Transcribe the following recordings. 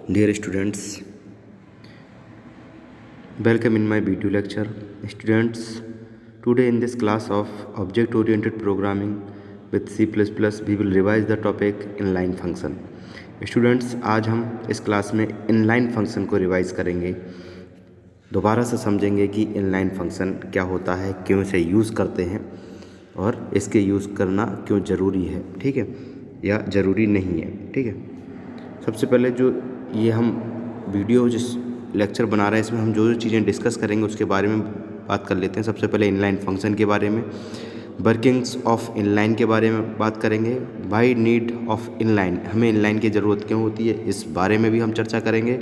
Dear students, welcome in my video lecture. Students, today in this class of object-oriented programming with C++, we will revise the topic inline function. Students, आज हम इस class में inline function को revise करेंगे, दोबारा से समझेंगे कि inline function क्या होता है, क्यों इसे यूज़ करते हैं और इसके यूज़ करना क्यों ज़रूरी है, ठीक है, या ज़रूरी नहीं है, ठीक है। सबसे पहले जो ये हम वीडियो जिस लेक्चर बना रहे हैं इसमें हम जो चीज़ें डिस्कस करेंगे उसके बारे में बात कर लेते हैं। सबसे पहले इनलाइन फंक्शन के बारे में, वर्किंग्स ऑफ इनलाइन के बारे में बात करेंगे, वाई नीड ऑफ इनलाइन, हमें इनलाइन की ज़रूरत क्यों होती है इस बारे में भी हम चर्चा करेंगे।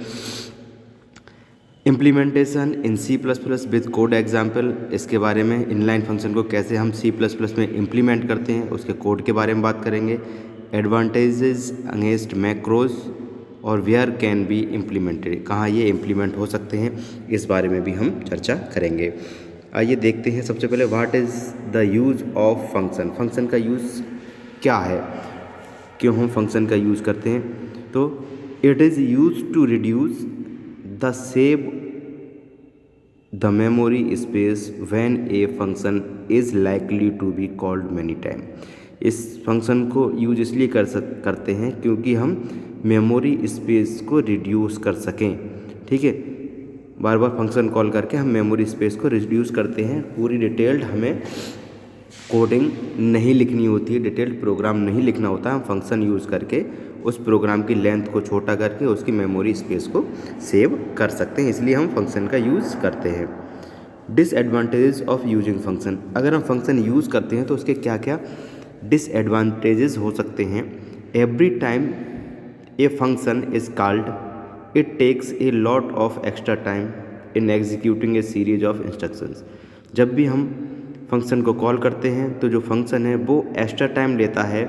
Implementation in C++ with code example, इसके बारे में इनलाइन फंक्शन को कैसे हम C++ में इम्प्लीमेंट करते हैं उसके कोड के बारे में बात करेंगे। एडवांटेजेस अगेंस्ट मैक्रोज और वेयर कैन बी इम्प्लीमेंटेड, कहाँ ये इम्प्लीमेंट हो सकते हैं इस बारे में भी हम चर्चा करेंगे। आइए देखते हैं सबसे पहले what is the use of function, function का यूज़ क्या है, क्यों हम फंक्शन का यूज़ करते हैं। तो it is use to reduce the save the memory space when a function is likely to be called many time. इस फंक्शन को यूज इसलिए करते हैं क्योंकि हम मेमोरी स्पेस को रिड्यूस कर सकें, ठीक है। बार बार फंक्शन कॉल करके हम मेमोरी स्पेस को रिड्यूस करते हैं। पूरी डिटेल्ड हमें कोडिंग नहीं लिखनी होती है, डिटेल्ड प्रोग्राम नहीं लिखना होता, हम फंक्शन यूज़ करके उस प्रोग्राम की लेंथ को छोटा करके उसकी मेमोरी स्पेस को सेव कर सकते हैं, इसलिए हम फंक्शन का यूज़ करते हैं। डिसएडवांटेजेस ऑफ यूजिंग फंक्शन, अगर हम फंक्शन यूज़ करते हैं तो उसके क्या क्या डिसएडवांटेजेस हो सकते हैं। Every time a function is called it takes a lot of extra time in executing a series of instructions, जब भी हम फंक्शन को कॉल करते हैं तो जो फंक्शन है वो एक्स्ट्रा टाइम लेता है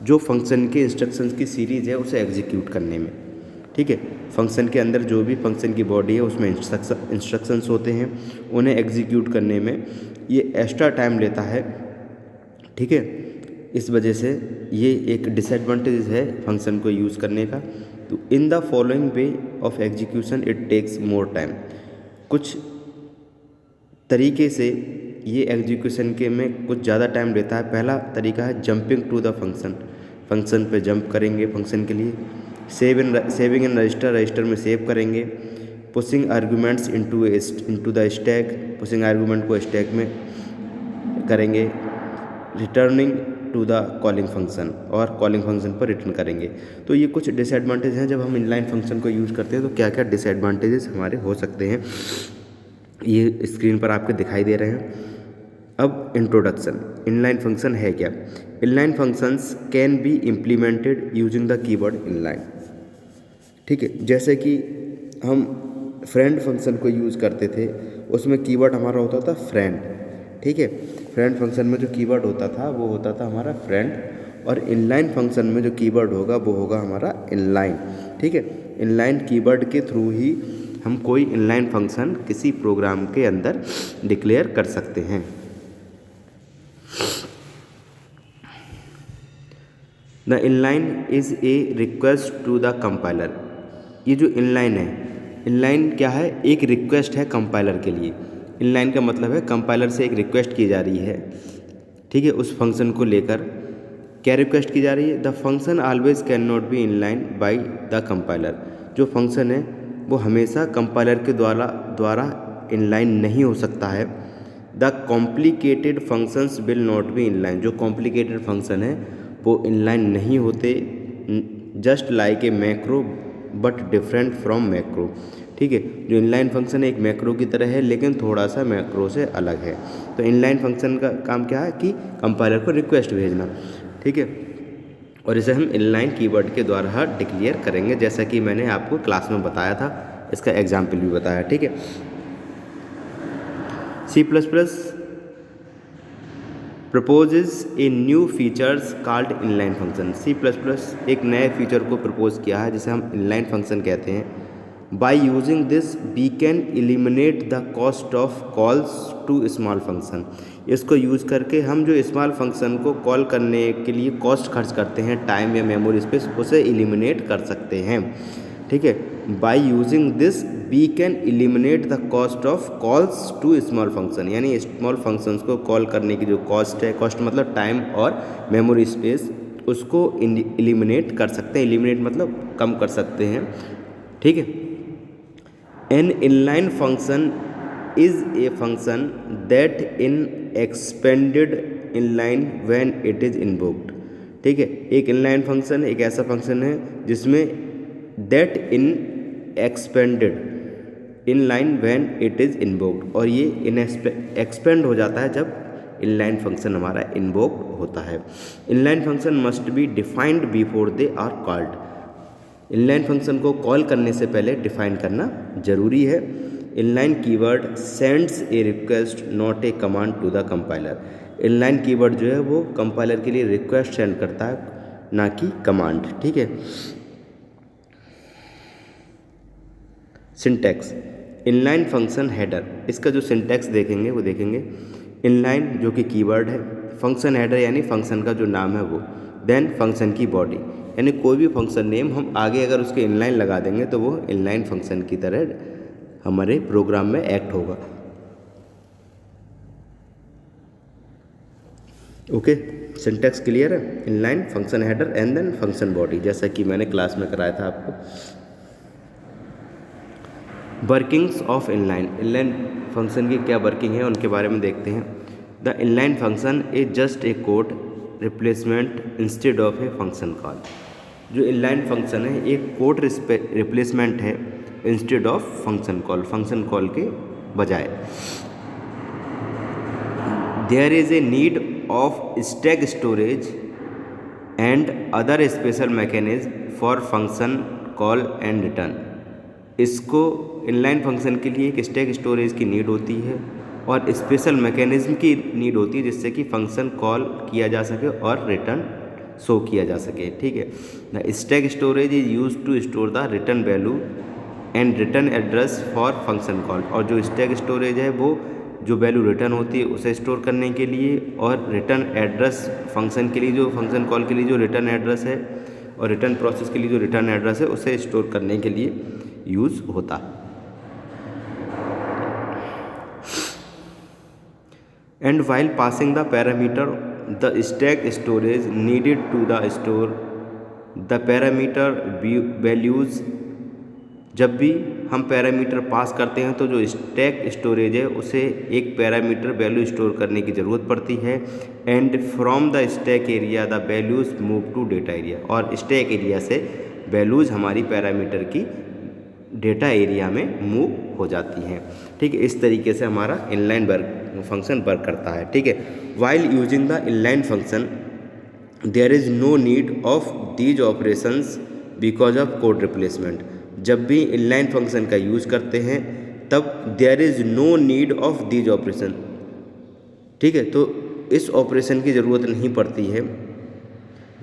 जो फंक्शन के इंस्ट्रक्शंस की सीरीज़ है उसे एग्जीक्यूट करने में, ठीक है। फंक्शन के अंदर जो भी फंक्शन की बॉडी है उसमें इंस्ट्रक्शंस होते हैं, उन्हें एग्जीक्यूट करने में ये एक्स्ट्रा टाइम लेता है, ठीक है। इस वजह से ये एक डिसएडवांटेज है फंक्शन को यूज़ करने का। तो in the following way of execution it takes more time, कुछ तरीके से ये एग्जीक्यूशन के में कुछ ज़्यादा टाइम लेता है। पहला तरीका है jumping to the function, function पे जंप करेंगे फंक्शन के लिए। सेविंग इन रजिस्टर, रजिस्टर में सेव करेंगे। Pushing arguments into the stack, pushing argument को स्टैक में करेंगे। Returning to the calling function, और कॉलिंग फंक्शन पर रिटर्न करेंगे। तो ये कुछ डिसएडवांटेज हैं जब हम इनलाइन फंक्शन को यूज़ करते हैं, तो क्या क्या डिसएडवांटेजेस हमारे हो सकते हैं ये स्क्रीन पर आपके दिखाई दे रहे हैं। अब इंट्रोडक्शन, इनलाइन फंक्शन है क्या। Inline functions can be implemented using the keyword inline, ठीक है। जैसे कि हम फ्रेंड फंक्शन को यूज़ करते थे, उसमें कीवर्ड हमारा होता था फ्रेंड, ठीक है। फ्रेंड फंक्शन में जो कीवर्ड होता था वो होता था हमारा फ्रेंड, और इनलाइन फंक्शन में जो कीवर्ड होगा वो होगा हमारा इनलाइन, ठीक है। इनलाइन कीवर्ड के थ्रू ही हम कोई इनलाइन फंक्शन किसी प्रोग्राम के अंदर डिक्लेयर कर सकते हैं। The inline is a request to the compiler, ये जो इनलाइन है, इनलाइन क्या है, एक रिक्वेस्ट है कंपाइलर के लिए। इनलाइन का मतलब है कंपाइलर से एक रिक्वेस्ट की जा रही है, ठीक है, उस फंक्शन को लेकर। क्या रिक्वेस्ट की जा रही है, the function always can not B inline by the compiler, जो फंक्शन है वो हमेशा कंपाइलर के द्वारा इनलाइन नहीं हो सकता है। The complicated functions will not be inline, जो कॉम्प्लिकेटेड फंक्शन है वो इनलाइन नहीं होते। Just like a macro but different from macro, ठीक है। जो इनलाइन फंक्शन है एक मैक्रो की तरह है लेकिन थोड़ा सा मैक्रो से अलग है। तो इनलाइन फंक्शन का काम क्या है कि कंपाइलर को रिक्वेस्ट भेजना, ठीक है, और इसे हम इनलाइन कीवर्ड के द्वारा डिक्लेयर करेंगे, जैसा कि मैंने आपको क्लास में बताया था, इसका एग्जाम्पल भी बताया, ठीक है। C++ proposes a new features called inline function, C++ एक नए फीचर को प्रपोज किया है जिसे हम इनलाइन फंक्शन कहते हैं। By using this we can eliminate the cost of calls to small function, इसको यूज़ करके हम जो स्मॉल फंक्शन को कॉल करने के लिए कॉस्ट खर्च करते हैं, टाइम या मेमोरी स्पेस, उसे एलिमिनेट कर सकते हैं। ठीक है। By using this we can eliminate the cost of calls to small function, यानी स्मॉल फंक्शंस को कॉल करने की जो कॉस्ट है, कॉस्ट मतलब टाइम और मेमोरी स्पेस, उसको एलिमिनेट कर सकते हैं। एलिमिनेट मतलब कम कर सकते हैं, ठीक है। An inline function is a function that in expanded inline when it is invoked, ठीक है। एक इनलाइन फंक्शन एक ऐसा फंक्शन है जिसमें that in expanded inline when it is invoked, और ये एक्सपेंड हो जाता है जब इनलाइन फंक्शन हमारा इन्वोक्ड होता है। Inline function must be defined before they are called. Inline function को कॉल करने से पहले डिफाइन करना जरूरी है। Inline keyword sends a request not a command to the compiler. Inline keyword जो है वो कंपाइलर के लिए रिक्वेस्ट सेंड करता है, ना कि कमांड, ठीक है। सिंटैक्स इनलाइन फंक्शन हेडर, इसका जो सिंटैक्स देखेंगे वो देखेंगे इनलाइन जो कि कीवर्ड है, फंक्शन हेडर यानी फंक्शन का जो नाम है वो, देन फंक्शन की बॉडी, यानी कोई भी फंक्शन नेम हम आगे अगर उसके इनलाइन लगा देंगे तो वो इनलाइन फंक्शन की तरह हमारे प्रोग्राम में एक्ट होगा। ओके, सिंटैक्स क्लियर है। Inline function header and then function body, जैसा कि मैंने क्लास में कराया था आपको। Workings of inline, inline function की क्या वर्किंग है उनके बारे में देखते हैं। The inline function is just a code replacement instead of a function call. जो इनलाइन फंक्शन है एक कोड रिप्लेसमेंट है instead of function call, function call के बजाय। There is a need of stack storage and other special mechanism for function call and return. इसको inline function के लिए एक स्टैक स्टोरेज की नीड होती है और स्पेशल मैकेनिज्म की नीड होती है जिससे कि फंक्शन कॉल किया जा सके और रिटर्न शो किया जा सके, ठीक है। The stack storage is use to store the return value and return address for function call. और जो स्टैक स्टोरेज है वो जो वैल्यू रिटर्न होती है उसे स्टोर करने के लिए, और रिटर्न एड्रेस फंक्शन के लिए जो फंक्शन कॉल के लिए जो रिटर्न एड्रेस है और रिटर्न प्रोसेस के लिए जो रिटर्न एड्रेस है उसे स्टोर करने के लिए यूज होता। And while passing the parameter the stack storage needed to the store the parameter values. जब भी हम पैरामीटर पास करते हैं तो जो स्टैक स्टोरेज है उसे एक पैरामीटर वैल्यू स्टोर करने की ज़रूरत पड़ती है। And from the stack area the values move to data area, और स्टैक एरिया से वैल्यूज़ हमारी पैरामीटर की डेटा एरिया में मूव हो जाती हैं, ठीक है। इस तरीके से हमारा इनलाइन फंक्शन वर्क करता है, ठीक है। While using the inline function there is no need of these operations because of code replacement. जब भी इनलाइन फंक्शन का यूज़ करते हैं तब there is no need of these operation, ठीक है। तो इस ऑपरेशन की ज़रूरत नहीं पड़ती है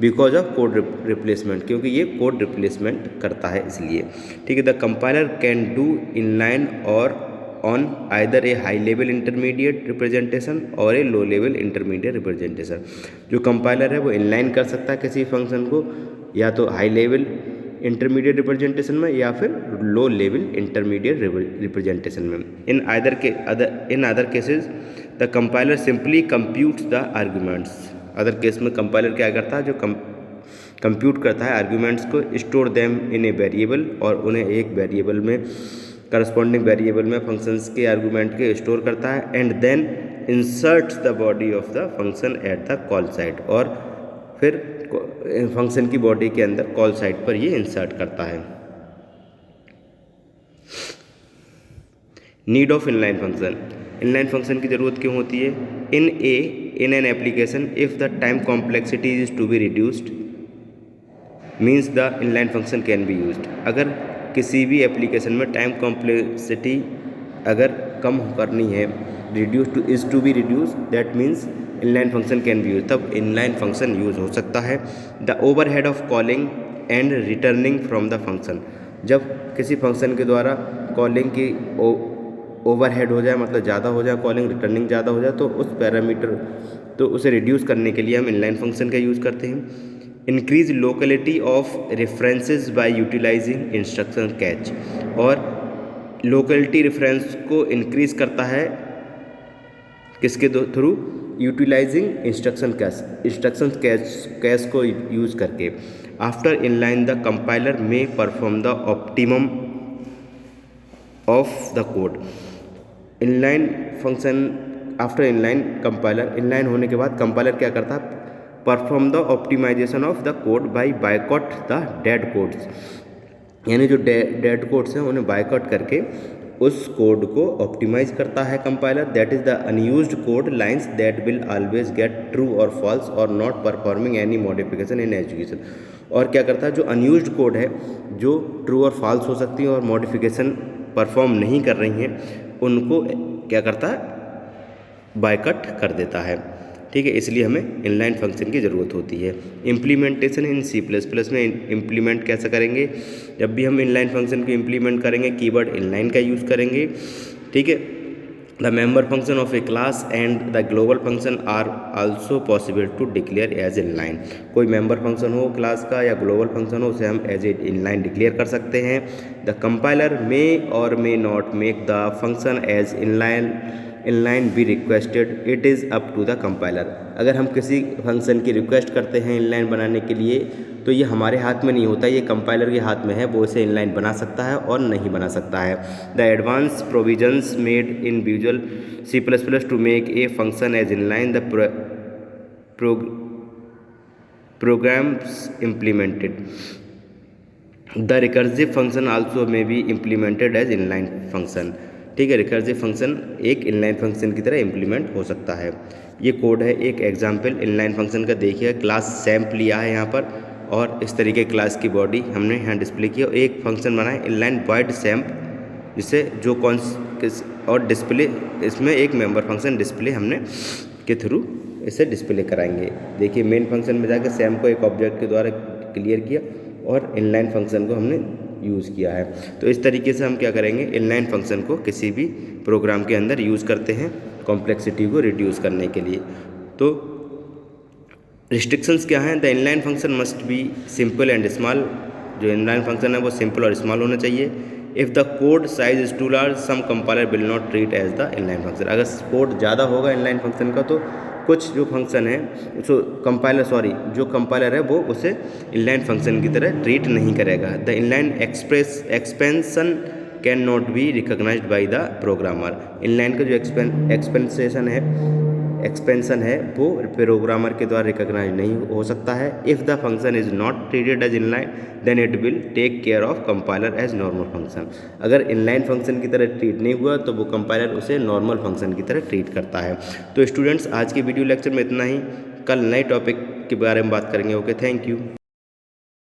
बिकॉज ऑफ कोड रिप्लेसमेंट, क्योंकि ये कोड रिप्लेसमेंट करता है इसलिए, ठीक है। The compiler can do inline और on either a high level intermediate representation और a low level intermediate representation. जो कंपाइलर है वो इनलाइन कर सकता है किसी फंक्शन को या तो हाई लेवल इंटरमीडिएट रिप्रेजेंटेशन में या फिर लो लेवल इंटरमीडिएट रिप्रेजेंटेशन में। In other cases the compiler simply computes the arguments. Other case में कंपाइलर क्या करता है, जो कंप्यूट करता है आर्ग्यूमेंट्स को, store them in a variable, और उन्हें एक वेरिएबल में करस्पॉन्डिंग वेरिएबल में फंक्शंस के आर्गूमेंट के स्टोर करता है। And then inserts the body of the function at the call side, और फिर फंक्शन की बॉडी के अंदर कॉल साइड पर ये इंसर्ट करता है। Need of inline function, inline function की ज़रूरत क्यों होती है? In an application if the time complexity is to be reduced means the inline function can be used. अगर किसी भी एप्लीकेशन में टाइम कॉम्प्लेक्सिटी अगर कम करनी है, is to be reduce, that means inline function can be use, तब inline function use हो सकता है। The overhead of calling and returning from the function, जब किसी फंक्शन के द्वारा कॉलिंग की ओवरहेड हो जाए, मतलब ज़्यादा हो जाए, कॉलिंग रिटर्निंग ज़्यादा हो जाए, तो उस पैरामीटर तो उसे रिड्यूस करने के लिए हम इनलाइन फंक्शन का यूज़ करते हैं। Increase locality of references by utilising instruction cache, और लोकेलिटी रेफरेंस को इंक्रीज करता है किसके थ्रू, यूटिलाइजिंग इंस्ट्रक्शन कैच को यूज़ करके। After inline the compiler in perform the optimum of the code. Inline function after inline compiler, inline होने के बाद कंपाइलर क्या करता है, perform the optimisation of the code by boycott the dead codes, यानी जो डेड कोड्स हैं उन्हें बायकॉट करके उस कोड को ऑप्टिमाइज करता है compiler. That is the unused code lines that will always get true और फॉल्स और not performing any modification in education. और क्या करता है, जो अनयूज्ड कोड है, जो ट्रू और फॉल्स हो सकती है और मॉडिफिकेशन परफॉर्म नहीं कर रही हैं, उनको क्या करता है, बायकट कर देता है। ठीक है, इसलिए हमें इनलाइन फंक्शन की ज़रूरत होती है। इम्प्लीमेंटेशन इन C++ में इम्प्लीमेंट कैसे करेंगे, जब भी हम इनलाइन फंक्शन को इम्प्लीमेंट करेंगे कीवर्ड इनलाइन का यूज़ करेंगे। ठीक है, the member function of a class and the global function are also possible to declare as inline. कोई मेंबर फंक्शन हो क्लास का या ग्लोबल फंक्शन हो, उसे हम एज ए इनलाइन डिक्लेयर कर सकते हैं। The compiler may or may not make the function as inline be requested, it is up to the compiler. अगर हम किसी फंक्शन की रिक्वेस्ट करते हैं इनलाइन बनाने के लिए, तो ये हमारे हाथ में नहीं होता, ये कंपाइलर के हाथ में है, वो इसे इनलाइन बना सकता है और नहीं बना सकता है। The advance provisions made in visual C++ to make a function as inline the programs implemented. The recursive function also may be implemented as inline function. ठीक है, रिकर्सिव फंक्शन एक इनलाइन फंक्शन की तरह इम्प्लीमेंट हो सकता है। ये code है एक एग्जाम्पल इनलाइन फंक्शन का। देखिए क्लास सैम्प लिया है यहाँ पर, और इस तरीके क्लास की बॉडी हमने यहाँ डिस्प्ले की, और एक फंक्शन बनाए इनलाइन वॉइड सैम्प, जिससे जो और डिस्प्ले, इसमें एक मेंबर फंक्शन डिस्प्ले हमने के थ्रू इसे डिस्प्ले कराएंगे। देखिए मेन फंक्शन में जाकर सैम्प को एक ऑब्जेक्ट के द्वारा क्लियर किया और इनलाइन फंक्शन को हमने यूज़ किया है। तो इस तरीके से हम क्या करेंगे, इनलाइन फंक्शन को किसी भी प्रोग्राम के अंदर यूज़ करते हैं कॉम्प्लेक्सिटी को रिड्यूस करने के लिए। तो रिस्ट्रिक्शंस क्या हैं, the inline function must be simple and small. जो इनलाइन फंक्शन है वो सिंपल और स्मॉल होना चाहिए। If the code size is too large some compiler will not treat as the inline function. अगर कोड ज़्यादा होगा इनलाइन फंक्शन का, तो कुछ जो फंक्शन है जो कंपाइलर है वो उसे इनलाइन फंक्शन की तरह ट्रीट नहीं करेगा। The inline expansion can not be recognised by the programmer. Inline का जो एक्सपेंशन है वो प्रोग्रामर के द्वारा रिकॉग्नाइज नहीं हो सकता है। If the function is not treated as inline then it will take care of compiler as normal function. अगर इनलाइन फंक्शन की तरह ट्रीट नहीं हुआ तो वो कंपाइलर उसे नॉर्मल फंक्शन की तरह ट्रीट करता है। तो स्टूडेंट्स आज के वीडियो लेक्चर में इतना ही, कल नए टॉपिक के बारे में बात करेंगे। Okay, thank you.